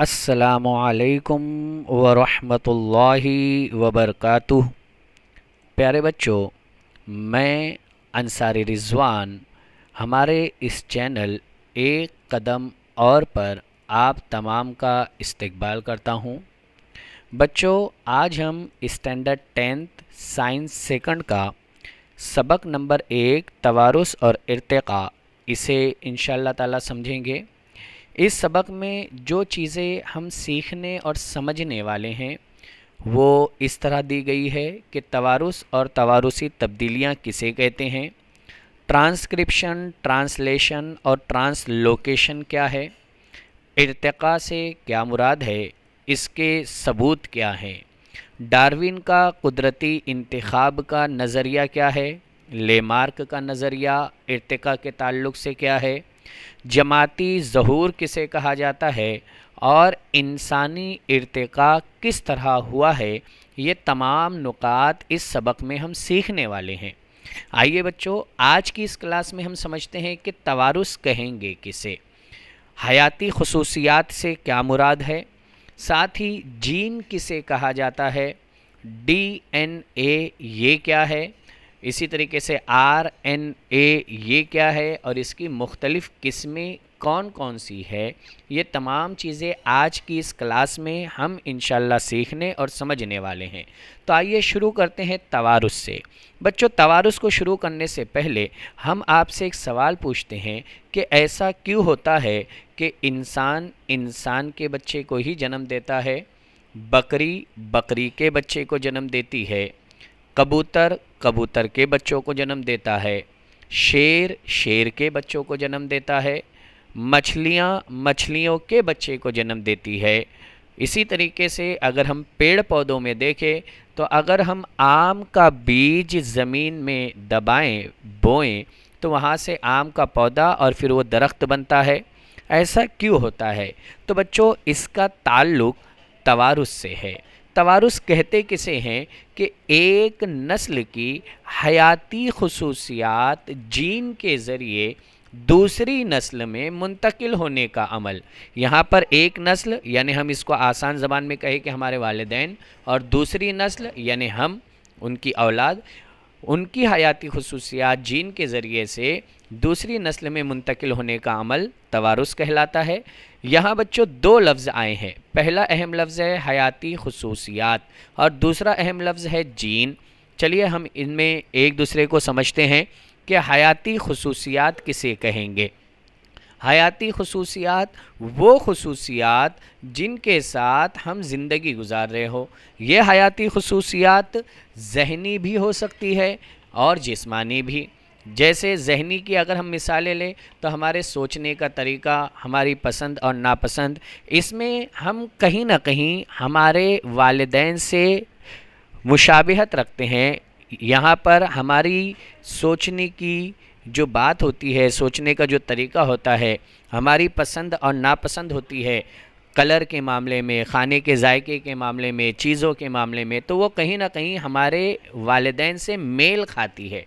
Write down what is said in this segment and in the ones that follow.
अस्सलामुअलैकुम वरहमतुल्लाहि वबरकातुह। प्यारे बच्चों, मैं अंसारी रिज़वान हमारे इस चैनल एक कदम और पर आप तमाम का इस्तकबाल करता हूँ। बच्चों, आज हम स्टैंडर्ड 10th साइंस सेकंड का सबक नंबर 1 तवारुस और इर्तिक़ा इसे इंशाअल्लाह ताला समझेंगे। इस सबक में जो चीज़ें हम सीखने और समझने वाले हैं वो इस तरह दी गई है कि तवारुस और तवारुसी तब्दीलियाँ किसे कहते हैं, ट्रांसक्रिप्शन, ट्रांसलेशन और ट्रांसलोकेशन क्या है, इर्तिक़ा से क्या मुराद है, इसके सबूत क्या हैं, डार्विन का कुदरती इंतखाब का नज़रिया क्या है, लेमार्क का नज़रिया इर्तिक़ा के ताल्लुक़ से क्या है, जमाती ज़हूर किसे कहा जाता है और इंसानी इर्तिक़ा किस तरह हुआ है, ये तमाम नुकात इस सबक में हम सीखने वाले हैं। आइए बच्चों, आज की इस क्लास में हम समझते हैं कि तवारुस कहेंगे किसे, हयाती खुसूसियात से क्या मुराद है, साथ ही जीन किसे कहा जाता है, DNA ये क्या है, इसी तरीके से RNA ये क्या है और इसकी मुख्तलिफ़ किस्में कौन कौन सी है। ये तमाम चीज़ें आज की इस क्लास में हम इंशाअल्लाह सीखने और समझने वाले हैं। तो आइए शुरू करते हैं तवारुस से। बच्चों, तवारुस को शुरू करने से पहले हम आपसे एक सवाल पूछते हैं कि ऐसा क्यों होता है कि इंसान के बच्चे को ही जन्म देता है, बकरी बकरी के बच्चे को जन्म देती है, कबूतर कबूतर के बच्चों को जन्म देता है, शेर शेर के बच्चों को जन्म देता है, मछलियाँ मछलियों के बच्चे को जन्म देती है। इसी तरीके से अगर हम पेड़ पौधों में देखें तो अगर हम आम का बीज ज़मीन में दबाएं, बोएं, तो वहाँ से आम का पौधा और फिर वो दरख्त बनता है। ऐसा क्यों होता है? तो बच्चों, इसका ताल्लुक़ तवारुस से है। तवारुस कहते किसे हैं कि एक नस्ल की हयाती खुसूसियात जीन के ज़रिए दूसरी नस्ल में मुंतकिल होने का अमल। यहाँ पर एक नस्ल यानी हम इसको आसान ज़बान में कहें कि हमारे वालिदैन, और दूसरी नस्ल यानी हम, उनकी औलाद, उनकी हयाती खुसूसियात जीन के ज़रिए से दूसरी नस्ल में मुंतकिल होने का अमल तवारुस कहलाता है। यहाँ बच्चों दो लफ्ज़ आए हैं। पहला अहम लफ्ज़ है हयाती खुसूसियात और दूसरा अहम लफ्ज़ है जीन। चलिए हम इनमें एक दूसरे को समझते हैं कि हयाती खुसूसियात किसे कहेंगे। हयाती खुसूसियात वो खुसूसियात जिनके साथ हम ज़िंदगी गुजार रहे हो। ये हयाती खुसूसियात ज़हनी भी हो सकती है और जिस्मानी भी। जैसे ज़हनी की अगर हम मिसालें लें तो हमारे सोचने का तरीका, हमारी पसंद और नापसंद, इसमें हम कहीं ना कहीं हमारे वालिदैन से मुशाबिहत रखते हैं। यहाँ पर हमारी सोचने की जो बात होती है, सोचने का जो तरीका होता है, हमारी पसंद और नापसंद होती है कलर के मामले में, खाने के जायके के मामले में, चीज़ों के मामले में, तो वो कहीं ना कहीं हमारे वालिदैन से मेल खाती है।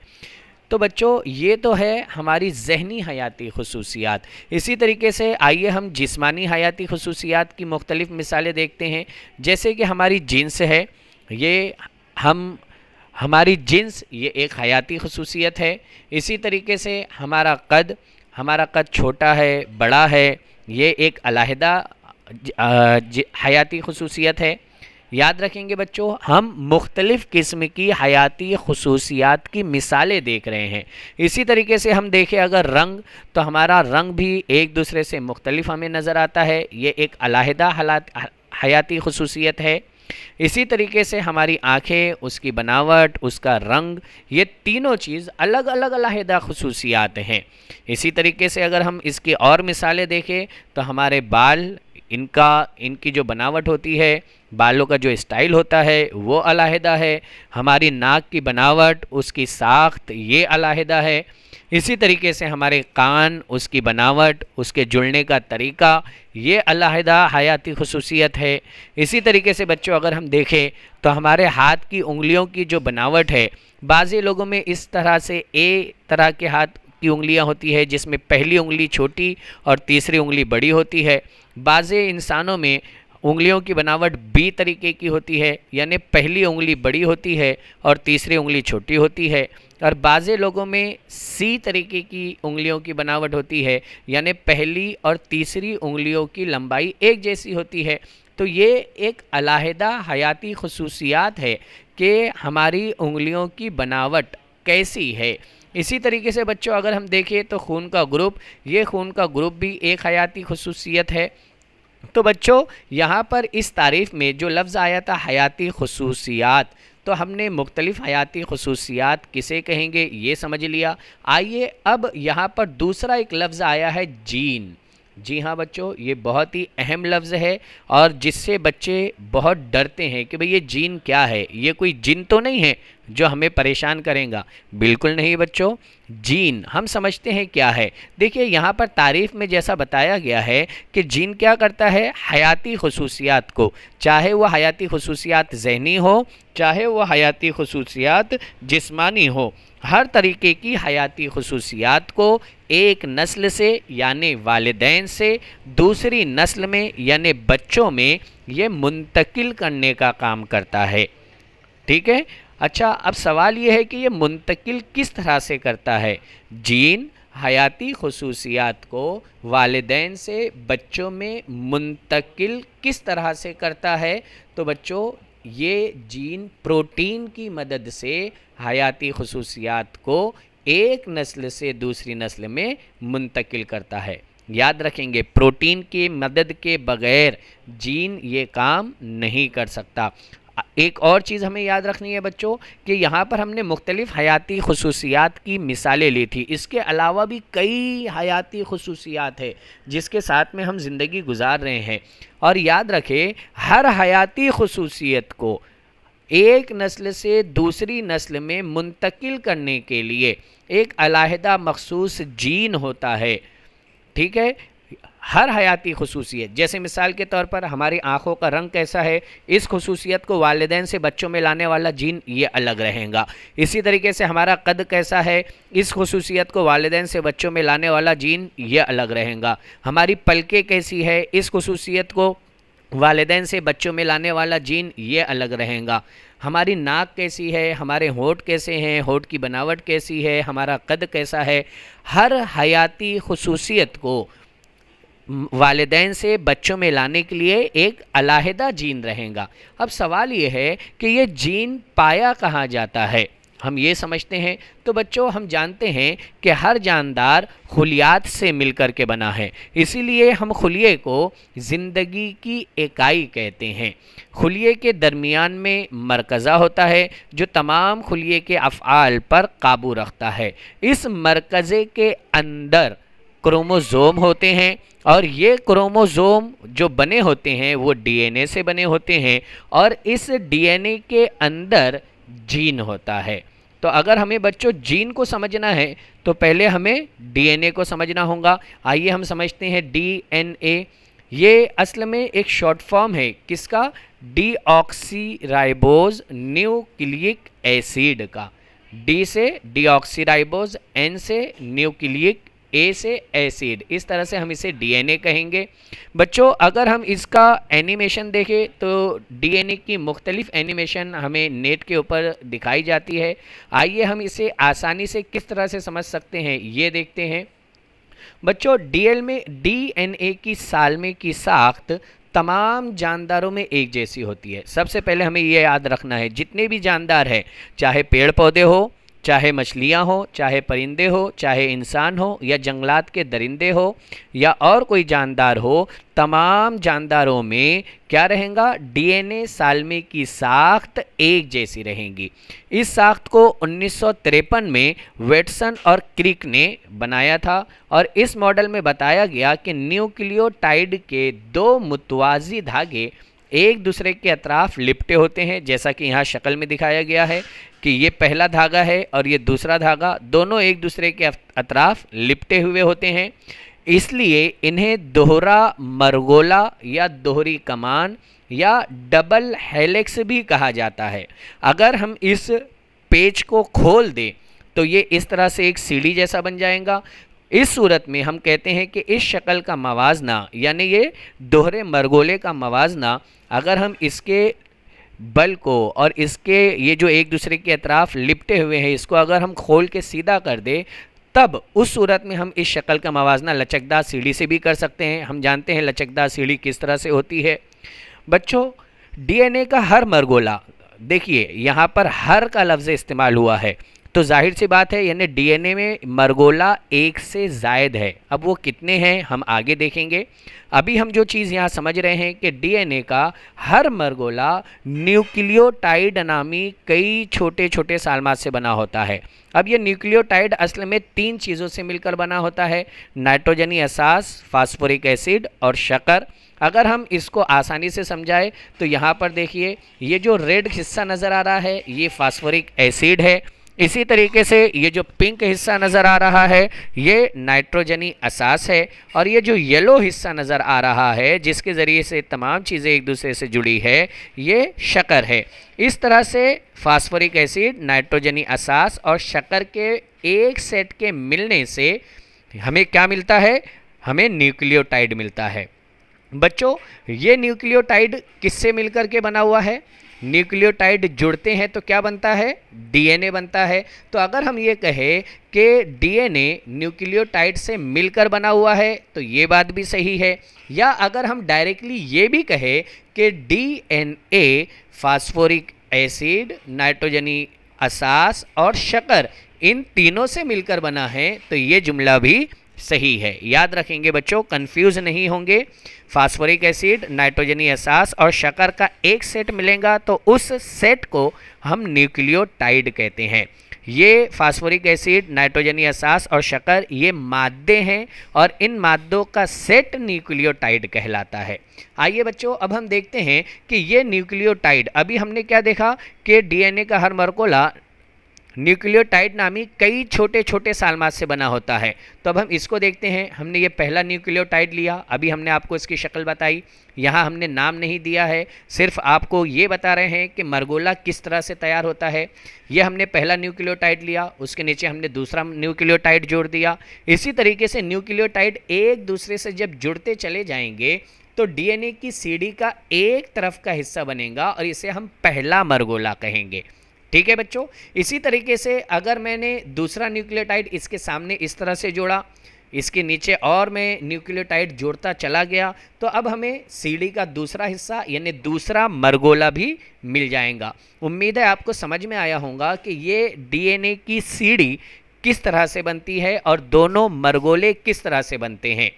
तो बच्चों, ये तो है हमारी ज़हनी हयाती खुसूसियात। इसी तरीके से आइए हम जिस्मानी हयाती खुसूसियात की मुख्तलिफ़ मिसालें देखते हैं। जैसे कि हमारी जिन्स है, ये हमारी जिन्स ये एक हयाती खुसूसियत है। इसी तरीके से हमारा कद छोटा है, बड़ा है, ये एक अलहदा हयाती खुसूसियत है। याद रखेंगे बच्चों, हम मुख्तलिफ़ किस्म की हयाती खुसूसियात की मिसालें देख रहे हैं। इसी तरीके से हम देखें अगर रंग, तो हमारा रंग भी एक दूसरे से मुख्तलिफ हमें नज़र आता है, ये एक अलहदा हयाती खुसूसियत है। इसी तरीके से हमारी आँखें, उसकी बनावट, उसका रंग, ये तीनों चीज़ अलग अलग अलहदा खुसूसियात हैं। इसी तरीके से अगर हम इसकी और मिसालें देखें तो हमारे बाल, इनकी जो बनावट होती है, बालों का जो स्टाइल होता है वो अलहदा है। हमारी नाक की बनावट, उसकी साख्त, ये अलहदा है। इसी तरीके से हमारे कान, उसकी बनावट, उसके जुड़ने का तरीका, ये अलहदा हयाती खुसूसियत है। इसी तरीके से बच्चों अगर हम देखें तो हमारे हाथ की उंगलियों की जो बनावट है, बाज़ी लोगों में इस तरह से ए तरह के हाथ की उंगलियां होती है, जिसमें पहली उंगली छोटी और तीसरी उंगली बड़ी होती है। बाज़े इंसानों में उंगलियों की बनावट बी तरीके की होती है, यानी पहली उंगली बड़ी होती है और तीसरी उंगली छोटी होती है। और बाज़े लोगों में सी तरीके की उंगलियों की बनावट होती है, यानी पहली और तीसरी उंगलियों की लंबाई एक जैसी होती है। तो ये एक अलहदा हयाती खुसूसियात है कि हमारी उंगलियों की बनावट कैसी है। इसी तरीके से बच्चों अगर हम देखें तो खून का ग्रुप, ये खून का ग्रुप भी एक हयाती खुसूसियत है। तो बच्चों यहाँ पर इस तारीफ़ में जो लफ्ज़ आया था हयाती खुसूसियात, तो हमने मुख्तलिफ़ हयाती खुसूसियात किसे कहेंगे ये समझ लिया। आइए अब यहाँ पर दूसरा एक लफ्ज़ आया है जीन। जी हाँ बच्चों, ये बहुत ही अहम लफ्ज़ है और जिससे बच्चे बहुत डरते हैं कि भाई ये जीन क्या है, ये कोई जिन तो नहीं है जो हमें परेशान करेगा। बिल्कुल नहीं बच्चों, जीन हम समझते हैं क्या है। देखिए यहाँ पर तारीफ़ में जैसा बताया गया है कि जीन क्या करता है, हयाती खुसूसियात को, चाहे वह हयाती खुसूसियात ज़हनी हो, चाहे वह हयाती खुसूसियात जिस्मानी हो, हर तरीके की हयाती खुसूसियात को एक नस्ल से यानी वालिदैन से दूसरी नस्ल में यानी बच्चों में ये मुंतकिल करने का काम करता है। ठीक है। अच्छा, अब सवाल ये है कि ये मुंतकिल किस तरह से करता है। जीन हयाती खुसूसियात को वालिदैन से बच्चों में मुंतकिल किस तरह से करता है। तो बच्चों ये जीन प्रोटीन की मदद से हयाती खुसूसियात को एक नस्ल से दूसरी नस्ल में मुंतकिल करता है। याद रखेंगे, प्रोटीन की मदद के बगैर जीन ये काम नहीं कर सकता। एक और चीज़ हमें याद रखनी है बच्चों कि यहाँ पर हमने मुख्तलिफ़ हयाती खुसूसियात की मिसालें ली थी। इसके अलावा भी कई हयाती खुसूसियात है जिसके साथ में हम ज़िंदगी गुजार रहे हैं। और याद रखें, हर हयाती खुसूसियत को एक नस्ल से दूसरी नस्ल में मुंतकिल करने के लिए एक अलहदा मखसूस जीन होता है। ठीक है। हर हयाती खुसूसियत, जैसे मिसाल के तौर पर हमारी आँखों का रंग कैसा है, इस खुसूसियत को वालिदैन से बच्चों में लाने वाला जीन ये अलग रहेगा। इसी तरीके से हमारा कद कैसा है, इस खुसूसियत को वालिदैन से बच्चों में लाने वाला जीन ये अलग रहेगा। हमारी पलकें कैसी है, इस खुसूसियत को वालिदैन से बच्चों में लाने वाला जीन ये अलग रहेगा। हमारी नाक कैसी है, हमारे होंठ कैसे हैं, होंठ की बनावट कैसी है, हमारा कद कैसा है, हर हयाती खुसूसियत को वालिदैन से बच्चों में लाने के लिए एक अलहदा जीन रहेगा। अब सवाल ये है कि ये जीन पाया कहाँ जाता है, हम ये समझते हैं। तो बच्चों हम जानते हैं कि हर जानदार खुलियात से मिलकर के बना है, इसीलिए हम खुलिये को ज़िंदगी की इकाई कहते हैं। खुलिये के दरमियान में मरकज़ा होता है जो तमाम खुलिये के अफ़आल पर काबू रखता है। इस मरकज़े के अंदर क्रोमोज़ोम होते हैं और ये क्रोमोज़ोम जो बने होते हैं वो डीएनए से बने होते हैं और इस डीएनए के अंदर जीन होता है। तो अगर हमें बच्चों जीन को समझना है तो पहले हमें डीएनए को समझना होगा। आइए हम समझते हैं डीएनए। ये असल में एक शॉर्ट फॉर्म है किसका, डीऑक्सीराइबोज न्यूक्लिक एसिड का। डी से डीऑक्सीराइबोज, एन से न्यूक्लिक, ए से एसिड, इस तरह से हम इसे डीएनए कहेंगे। बच्चों अगर हम इसका एनिमेशन देखें तो डीएनए की मुख्तलिफ एनिमेशन हमें नेट के ऊपर दिखाई जाती है। आइए हम इसे आसानी से किस तरह से समझ सकते हैं ये देखते हैं। बच्चों डीएनए की सालमे की साख्त तमाम जानदारों में एक जैसी होती है। सबसे पहले हमें ये याद रखना है, जितने भी जानदार हैं, चाहे पेड़ पौधे हो, चाहे मछलियाँ हो, चाहे परिंदे हो, चाहे इंसान हो या जंगलात के दरिंदे हो या और कोई जानदार हो, तमाम जानदारों में क्या रहेगा, डीएनए सालमे की साख्त एक जैसी रहेंगी। इस साख्त को 1953 में वेटसन और क्रिक ने बनाया था और इस मॉडल में बताया गया कि न्यूक्लियोटाइड के दो मुतवाज़ी धागे एक दूसरे के अतराफ लिपटे होते हैं, जैसा कि यहाँ शक्ल में दिखाया गया है कि ये पहला धागा है और ये दूसरा धागा, दोनों एक दूसरे के अतराफ लिपटे हुए होते हैं। इसलिए इन्हें दोहरा मरगोला या दोहरी कमान या डबल हेलिक्स भी कहा जाता है। अगर हम इस पेज को खोल दें तो ये इस तरह से एक सीढ़ी जैसा बन जाएगा। इस सूरत में हम कहते हैं कि इस शक्ल का मवाजना यानी ये दोहरे मरगोले का मवाजना, अगर हम इसके बल को और इसके ये जो एक दूसरे के अतराफ लिपटे हुए हैं इसको अगर हम खोल के सीधा कर दें, तब उस सूरत में हम इस शक्ल का मवाजना लचकदार सीढ़ी से भी कर सकते हैं। हम जानते हैं लचकदार सीढ़ी किस तरह से होती है। बच्चों, डीएनए का हर मरगोला, देखिए यहाँ पर हर का लफ्ज़ इस्तेमाल हुआ है, तो जाहिर सी बात है यानी डीएनए में मरगोला एक से ज़ायद है। अब वो कितने हैं हम आगे देखेंगे। अभी हम जो चीज़ यहाँ समझ रहे हैं कि डीएनए का हर मरगोला न्यूक्लियोटाइड नामी कई छोटे छोटे सालमात से बना होता है। अब ये न्यूक्लियोटाइड असल में 3 चीज़ों से मिलकर बना होता है, नाइट्रोजनी असास, फास्फोरिक एसिड और शक्कर। अगर हम इसको आसानी से समझाएं तो यहाँ पर देखिए ये जो रेड हिस्सा नज़र आ रहा है ये फास्फोरिक एसिड है। इसी तरीके से ये जो पिंक हिस्सा नज़र आ रहा है ये नाइट्रोजनी असास है, और ये जो येलो हिस्सा नज़र आ रहा है जिसके ज़रिए से तमाम चीज़ें एक दूसरे से जुड़ी है ये शक्कर है। इस तरह से फास्फोरिक एसिड, नाइट्रोजनी असास और शक्कर के एक सेट के मिलने से हमें क्या मिलता है? हमें न्यूक्लियोटाइड मिलता है। बच्चों, ये न्यूक्लियोटाइड किससे मिलकर के बना हुआ है? न्यूक्लियोटाइड जुड़ते हैं तो क्या बनता है? डीएनए बनता है। तो अगर हम ये कहें कि डीएनए न्यूक्लियोटाइड से मिलकर बना हुआ है तो ये बात भी सही है। या अगर हम डायरेक्टली ये भी कहें कि डीएनए फास्फोरिक एसिड, नाइट्रोजनी असास और शक्कर इन तीनों से मिलकर बना है तो ये जुमला भी सही है। याद रखेंगे बच्चों, कंफ्यूज नहीं होंगे। फास्फोरिक एसिड, नाइट्रोजनी असास और शक्कर का एक सेट मिलेगा तो उस सेट को हम न्यूक्लियोटाइड कहते हैं। ये फास्फोरिक एसिड, नाइट्रोजनी असास और शक्कर ये मादे हैं और इन मादों का सेट न्यूक्लियोटाइड कहलाता है। आइए बच्चों, अब हम देखते हैं कि ये न्यूक्लियोटाइड, अभी हमने क्या देखा कि डीएनए का हर मरकुला न्यूक्लियोटाइड नामी कई छोटे छोटे सालमात से बना होता है। तो अब हम इसको देखते हैं। हमने ये पहला न्यूक्लियोटाइड लिया, अभी हमने आपको इसकी शक्ल बताई, यहाँ हमने नाम नहीं दिया है, सिर्फ आपको ये बता रहे हैं कि मरगोला किस तरह से तैयार होता है। ये हमने पहला न्यूक्लियोटाइड लिया, उसके नीचे हमने दूसरा न्यूक्लियोटाइड जोड़ दिया। इसी तरीके से न्यूक्लियोटाइड एक दूसरे से जब जुड़ते चले जाएंगे तो डीएनए की सीढ़ी का एक तरफ का हिस्सा बनेगा और इसे हम पहला मरगोला कहेंगे। ठीक है बच्चों, इसी तरीके से अगर मैंने दूसरा न्यूक्लियोटाइड इसके सामने इस तरह से जोड़ा, इसके नीचे और मैं न्यूक्लियोटाइड जोड़ता चला गया तो अब हमें सीढ़ी का दूसरा हिस्सा यानी दूसरा मरगोला भी मिल जाएगा। उम्मीद है आपको समझ में आया होगा कि ये डीएनए की सीढ़ी किस तरह से बनती है और दोनों मरगोले किस तरह से बनते हैं।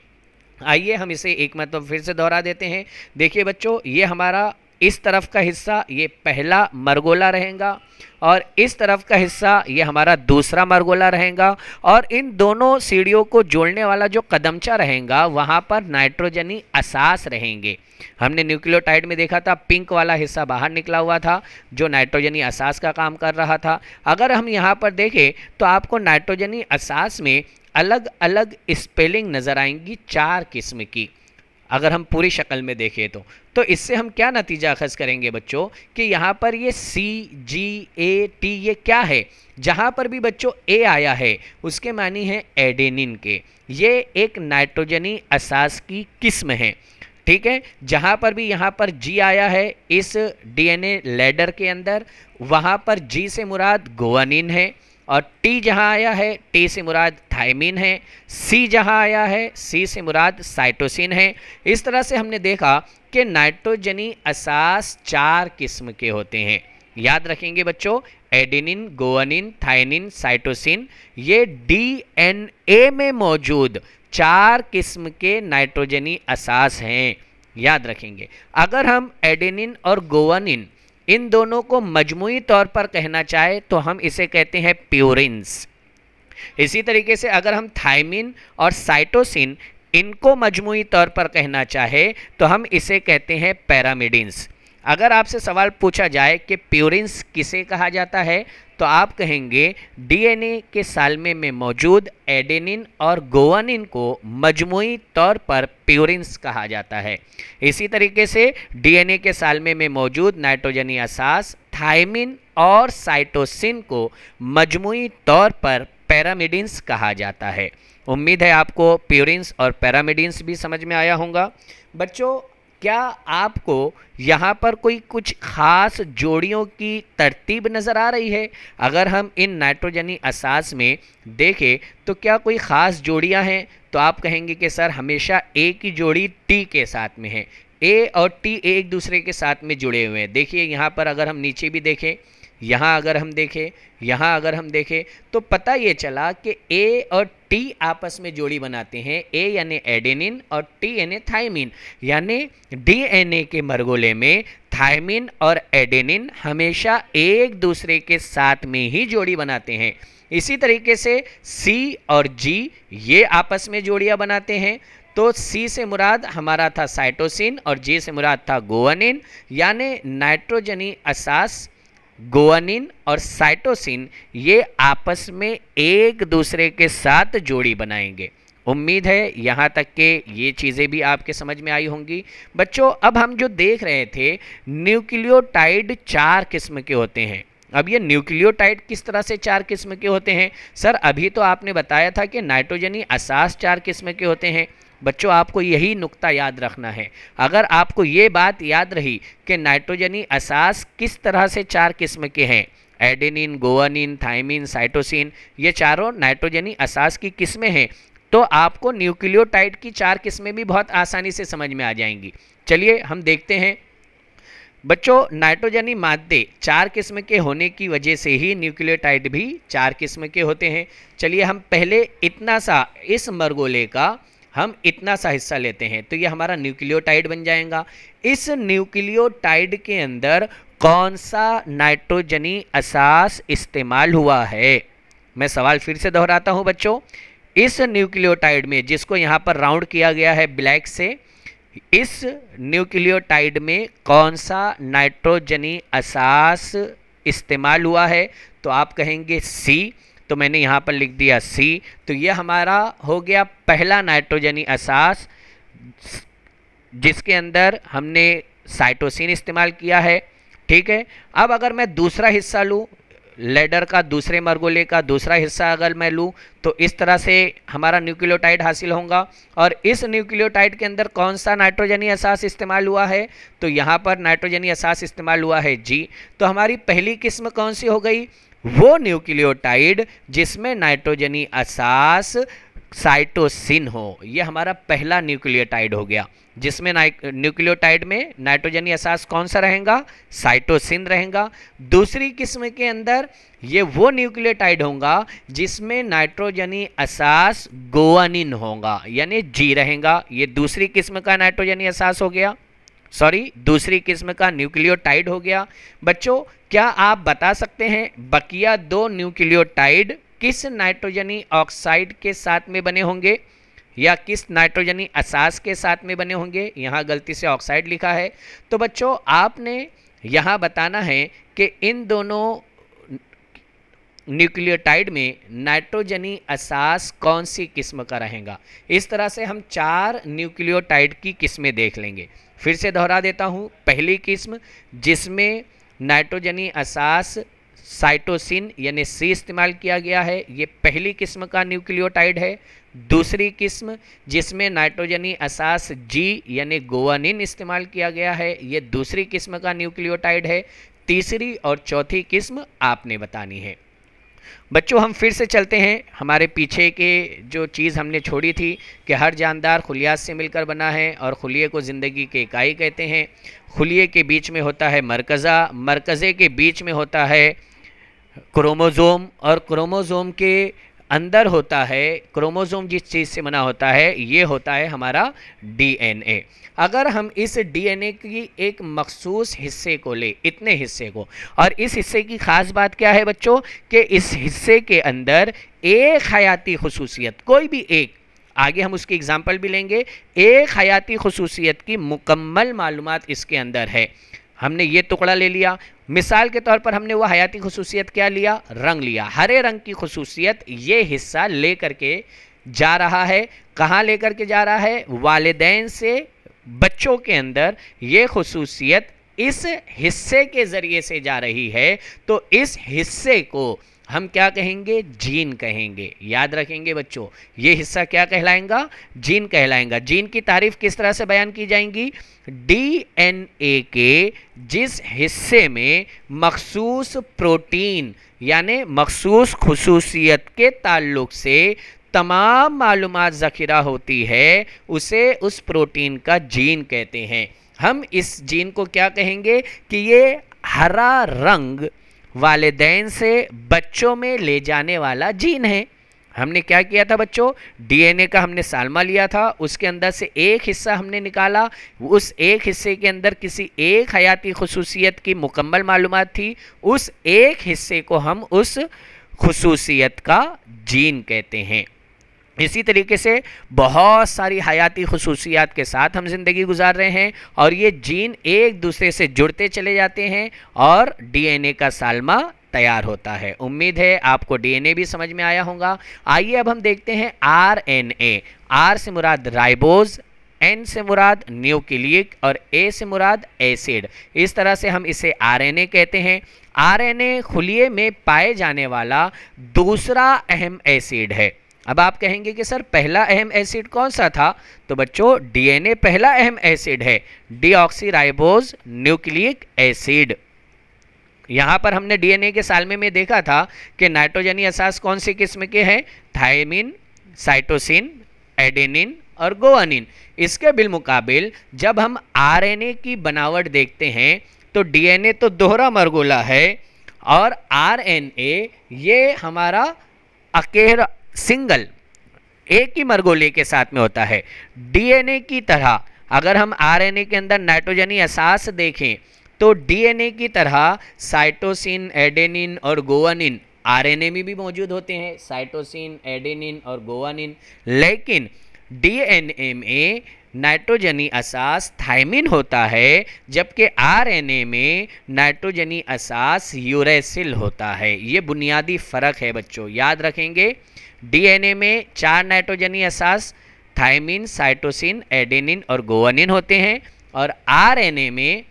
आइए हम इसे एक मतलब फिर से दोहरा देते हैं। देखिए बच्चों, ये हमारा इस तरफ का हिस्सा ये पहला मरगोला रहेगा और इस तरफ का हिस्सा ये हमारा दूसरा मरगोला रहेगा, और इन दोनों सीढ़ियों को जोड़ने वाला जो कदमचा रहेगा वहाँ पर नाइट्रोजनी असास रहेंगे। हमने न्यूक्लियोटाइड में देखा था पिंक वाला हिस्सा बाहर निकला हुआ था जो नाइट्रोजनी असास का काम कर रहा था। अगर हम यहाँ पर देखें तो आपको नाइट्रोजनी असास में अलग अलग स्पेलिंग नज़र आएंगी 4 किस्म की। अगर हम पूरी शक्ल में देखें तो इससे हम क्या नतीजा अखज़ करेंगे बच्चों कि यहाँ पर ये CGAT ये क्या है? जहाँ पर भी बच्चों ए आया है उसके मानी है एडेनिन के, ये एक नाइट्रोजनी असास की किस्म है। ठीक है, जहाँ पर भी यहाँ पर G आया है इस डीएनए लैडर के अंदर, वहाँ पर G से मुराद गुआनिन है, और T जहाँ आया है T से मुराद थायमिन है, C जहाँ आया है C से मुराद साइटोसिन है। इस तरह से हमने देखा कि नाइट्रोजनी असास 4 किस्म के होते हैं। याद रखेंगे बच्चों, एडेनिन, गुआनिन, थायमिन, साइटोसिन ये डीएनए में मौजूद 4 किस्म के नाइट्रोजनी असास हैं। याद रखेंगे, अगर हम एडेनिन और गुआनिन इन दोनों को मजमूई तौर पर कहना चाहे तो हम इसे कहते हैं प्यूरिन्स। इसी तरीके से अगर हम थायमिन और साइटोसिन इनको मजमूई तौर पर कहना चाहे तो हम इसे कहते हैं पैरामिडिन्स। अगर आपसे सवाल पूछा जाए कि प्यूरिन्स किसे कहा जाता है तो आप कहेंगे डीएनए के सालमे में मौजूद एडेनिन और गुआनिन को मजमूई तौर पर प्यूरिन्स कहा जाता है। इसी तरीके से डीएनए के सालमे में मौजूद नाइट्रोजनी असास, थायमिन और साइटोसिन को मजमूई तौर पर पैरामिडिन्स कहा जाता है। उम्मीद है आपको प्यूरिन्स और पैरामिडिन्स भी समझ में आया होगा। बच्चों, क्या आपको यहाँ पर कोई कुछ खास जोड़ियों की तरतीब नज़र आ रही है? अगर हम इन नाइट्रोजनी असास में देखें तो क्या कोई ख़ास जोड़ियाँ हैं? तो आप कहेंगे कि सर हमेशा ए की जोड़ी टी के साथ में है। ए और टी एक दूसरे के साथ में जुड़े हुए हैं। देखिए यहाँ पर अगर हम नीचे भी देखें, यहाँ अगर हम देखें, यहाँ अगर हम देखें तो पता ये चला कि ए और टी आपस में जोड़ी बनाते हैं। ए यानी एडेनिन और टी यानी थायमिन, यानी डीएनए के मरगोले में थायमिन और एडेनिन हमेशा एक दूसरे के साथ में ही जोड़ी बनाते हैं। इसी तरीके से सी और जी ये आपस में जोड़ियां बनाते हैं। तो सी से मुराद हमारा था साइटोसिन और जी से मुराद था गुआनिन, यानी नाइट्रोजनी असास गुआनिन और साइटोसिन ये आपस में एक दूसरे के साथ जोड़ी बनाएंगे। उम्मीद है यहाँ तक के ये चीज़ें भी आपके समझ में आई होंगी। बच्चों, अब हम जो देख रहे थे न्यूक्लियोटाइड 4 किस्म के होते हैं। अब ये न्यूक्लियोटाइड किस तरह से 4 किस्म के होते हैं? सर अभी तो आपने बताया था कि नाइट्रोजनी असास 4 किस्म के होते हैं। बच्चों, आपको यही नुक्ता याद रखना है। अगर आपको ये बात याद रही कि नाइट्रोजनी असास किस तरह से 4 किस्म के हैं, एडेनिन, गुआनिन, थायमिन, साइटोसिन, ये चारों नाइट्रोजनी असास की किस्में हैं, तो आपको न्यूक्लियोटाइड की 4 किस्में भी बहुत आसानी से समझ में आ जाएंगी। चलिए हम देखते हैं। बच्चों, नाइट्रोजनी मादे 4 किस्म के होने की वजह से ही न्यूक्लियोटाइड भी 4 किस्म के होते हैं। चलिए हम पहले इतना सा इस मरगोले का हम इतना सा हिस्सा लेते हैं, तो ये हमारा न्यूक्लियोटाइड बन जाएगा। इस न्यूक्लियोटाइड के अंदर कौन सा नाइट्रोजनी असास इस्तेमाल हुआ है? मैं सवाल फिर से दोहराता हूं बच्चों, इस न्यूक्लियोटाइड में, जिसको यहाँ पर राउंड किया गया है ब्लैक से, इस न्यूक्लियोटाइड में कौन सा नाइट्रोजनी असास इस्तेमाल हुआ है? तो आप कहेंगे सी, तो मैंने यहाँ पर लिख दिया सी। तो यह हमारा हो गया पहला नाइट्रोजनी असास जिसके अंदर हमने साइटोसिन इस्तेमाल किया है। ठीक है, अब अगर मैं दूसरा हिस्सा लूँ, लेडर का दूसरे मरगोले का दूसरा हिस्सा अगर मैं लूँ, तो इस तरह से हमारा न्यूक्लियोटाइड हासिल होगा। और इस न्यूक्लियोटाइड के अंदर कौन सा नाइट्रोजनी असास इस्तेमाल हुआ है? तो यहाँ पर नाइट्रोजनी असास इस्तेमाल हुआ है जी। तो हमारी पहली किस्म कौन सी हो गई? वो न्यूक्लियोटाइड जिसमें नाइट्रोजनी असास साइटोसिन हो, ये हमारा पहला न्यूक्लियोटाइड हो गया, जिसमें न्यूक्लियोटाइड में नाइट्रोजनी असास कौन सा रहेगा? साइटोसिन रहेगा। दूसरी किस्म के अंदर ये वो न्यूक्लियोटाइड होगा जिसमें नाइट्रोजनी असास गुआनिन होगा, यानी जी रहेगा। ये दूसरी किस्म का नाइट्रोजनी असास हो गया, सॉरी दूसरी किस्म का न्यूक्लियोटाइड हो गया। बच्चों, क्या आप बता सकते हैं बकिया 2 न्यूक्लियोटाइड किस नाइट्रोजनी ऑक्साइड के साथ में बने होंगे या किस नाइट्रोजनी असास के साथ में बने होंगे? यहाँ गलती से ऑक्साइड लिखा है। तो बच्चों, आपने यहाँ बताना है कि इन दोनों न्यूक्लियोटाइड में नाइट्रोजनी असास कौन सी किस्म का रहेगा। इस तरह से हम 4 न्यूक्लियोटाइड की किस्में देख लेंगे। फिर से दोहरा देता हूँ, पहली किस्म जिसमें नाइट्रोजनी असास साइटोसिन यानी सी इस्तेमाल किया गया है, ये पहली किस्म का न्यूक्लियोटाइड है। दूसरी किस्म जिसमें नाइट्रोजनी असास जी यानी गुआनिन इस्तेमाल किया गया है, ये दूसरी किस्म का न्यूक्लियोटाइड है। तीसरी और चौथी किस्म आपने बतानी है। बच्चों, हम फिर से चलते हैं हमारे पीछे के जो चीज़ हमने छोड़ी थी कि हर जानदार खुलियात से मिलकर बना है और खुलिये को ज़िंदगी की इकाई कहते हैं। खुलिये के बीच में होता है मरकज़ा, मरकज़े के बीच में होता है क्रोमोज़ोम और क्रोमोज़ोम के अंदर होता है, क्रोमोज़ोम जिस चीज़ से बना होता है ये होता है हमारा डीएनए। अगर हम इस डीएनए की एक मखसूस हिस्से को ले, इतने हिस्से को, और इस हिस्से की ख़ास बात क्या है बच्चों कि इस हिस्से के अंदर एक हयाती खुसूसियत, कोई भी एक, आगे हम उसकी एग्जाम्पल भी लेंगे, एक हयाती खुसूसियत की मुकम्मल मालूमात इसके अंदर है। हमने ये टुकड़ा ले लिया, मिसाल के तौर पर हमने वो हयाती खुसूसियत क्या लिया? रंग लिया। हरे रंग की खुसूसियत ये हिस्सा ले करके जा रहा है। कहाँ लेकर के जा रहा है? वालिदैन से बच्चों के अंदर ये खुसूसियत इस हिस्से के ज़रिए से जा रही है तो इस हिस्से को हम क्या कहेंगे? जीन कहेंगे। याद रखेंगे बच्चों, ये हिस्सा क्या कहलाएगा? जीन कहलाएगा। जीन की तारीफ किस तरह से बयान की जाएंगी? डीएनए के जिस हिस्से में मखसूस प्रोटीन यानी मखसूस खुसूसियत के ताल्लुक से तमाम मालूमात ज़ख़ीरा होती है, उसे उस प्रोटीन का जीन कहते हैं। हम इस जीन को क्या कहेंगे कि ये हरा रंग वालिदैन से बच्चों में ले जाने वाला जीन है। हमने क्या किया था बच्चों? डीएनए का हमने सालमा लिया था, उसके अंदर से एक हिस्सा हमने निकाला, उस एक हिस्से के अंदर किसी एक हयाती खुसूसियत की मुकम्मल मालूमात थी, उस एक हिस्से को हम उस खुसूसियत का जीन कहते हैं। इसी तरीके से बहुत सारी हयाती खुसूसियात के साथ हम ज़िंदगी गुजार रहे हैं और ये जीन एक दूसरे से जुड़ते चले जाते हैं और डीएनए का सालमा तैयार होता है। उम्मीद है आपको डीएनए भी समझ में आया होगा। आइए अब हम देखते हैं आरएनए। आर से मुराद राइबोज, एन से मुराद न्यूक्लिक और ए से मुराद एसिड। इस तरह से हम इसे आरएनए कहते हैं। आरएनए खुलिये में पाए जाने वाला दूसरा अहम एसिड है। अब आप कहेंगे कि सर पहला अहम एसिड कौन सा था? तो बच्चों डीएनए पहला अहम एसिड है, डीऑक्सीराइबोज न्यूक्लिक एसिड। यहाँ पर हमने डीएनए के सालमे में देखा था कि नाइट्रोजनी असास कौन सी किस्म के हैं? थायमिन, साइटोसिन, एडेनिन और गुआनिन। इसके बिलमुकाबिल जब हम आरएनए की बनावट देखते हैं तो डीएनए तो दोहरा मरगोला है और आरएनए ये हमारा अकेला सिंगल एक ही मरगोले के साथ में होता है। डीएनए की तरह अगर हम आरएनए के अंदर नाइट्रोजनी असास देखें तो डीएनए की तरह साइटोसिन, एडेनिन और गुआनिन आरएनए में भी मौजूद होते हैं, साइटोसिन, एडेनिन और गुआनिन। लेकिन डीएनए में नाइट्रोजनी असास थायमिन होता है, जबकि आरएनए में नाइट्रोजनी असास यूरेसिल होता है। ये बुनियादी फ़र्क है बच्चों, याद रखेंगे। डीएनए में 4 नाइट्रोजनी असास थायमिन, साइटोसिन, एडेनिन और गुआनिन होते हैं और आरएनए में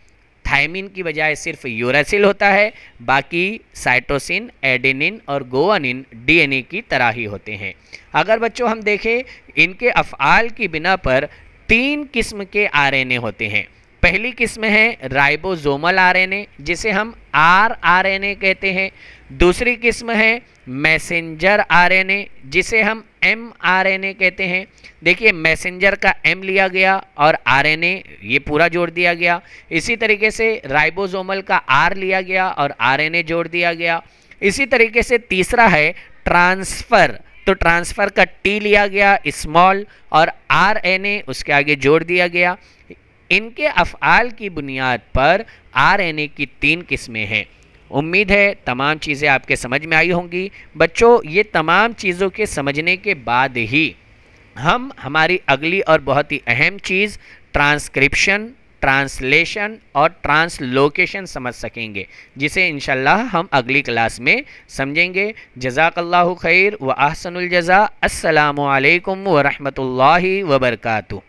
थायमिन की बजाय सिर्फ यूरेसिल होता है, बाकी साइटोसिन, एडेनिन और गुआनिन डीएनए की तरह ही होते हैं। अगर बच्चों हम देखें इनके अफ़आल की बिना पर 3 किस्म के आरएनए होते हैं। पहली किस्म है राइबोसोमल आरएनए जिसे हम आरएनए कहते हैं। दूसरी किस्म है मैसेंजर आरएनए जिसे हम एमआरएनए कहते हैं। देखिए मैसेंजर का एम लिया गया और आरएनए ये पूरा जोड़ दिया गया। इसी तरीके से राइबोसोमल का आर लिया गया और आरएनए जोड़ दिया गया। इसी तरीके से तीसरा है ट्रांसफ़र, तो ट्रांसफ़र का टी लिया गया स्मॉल और आरएनए उसके आगे जोड़ दिया गया। इनके अफ़आल की बुनियाद पर आरएनए की 3 किस्में हैं। उम्मीद है तमाम चीज़ें आपके समझ में आई होंगी। बच्चों ये तमाम चीज़ों के समझने के बाद ही हम हमारी अगली और बहुत ही अहम चीज़ ट्रांसक्रिप्शन, ट्रांसलेशन और ट्रांसलोकेशन समझ सकेंगे, जिसे इंशाल्लाह हम अगली क्लास में समझेंगे। जज़ाकल्लाहु खैर व अहसनुल जज़ा। अस्सलामु अलैकुम व रहमतुल्लाहि व बरकातुहू।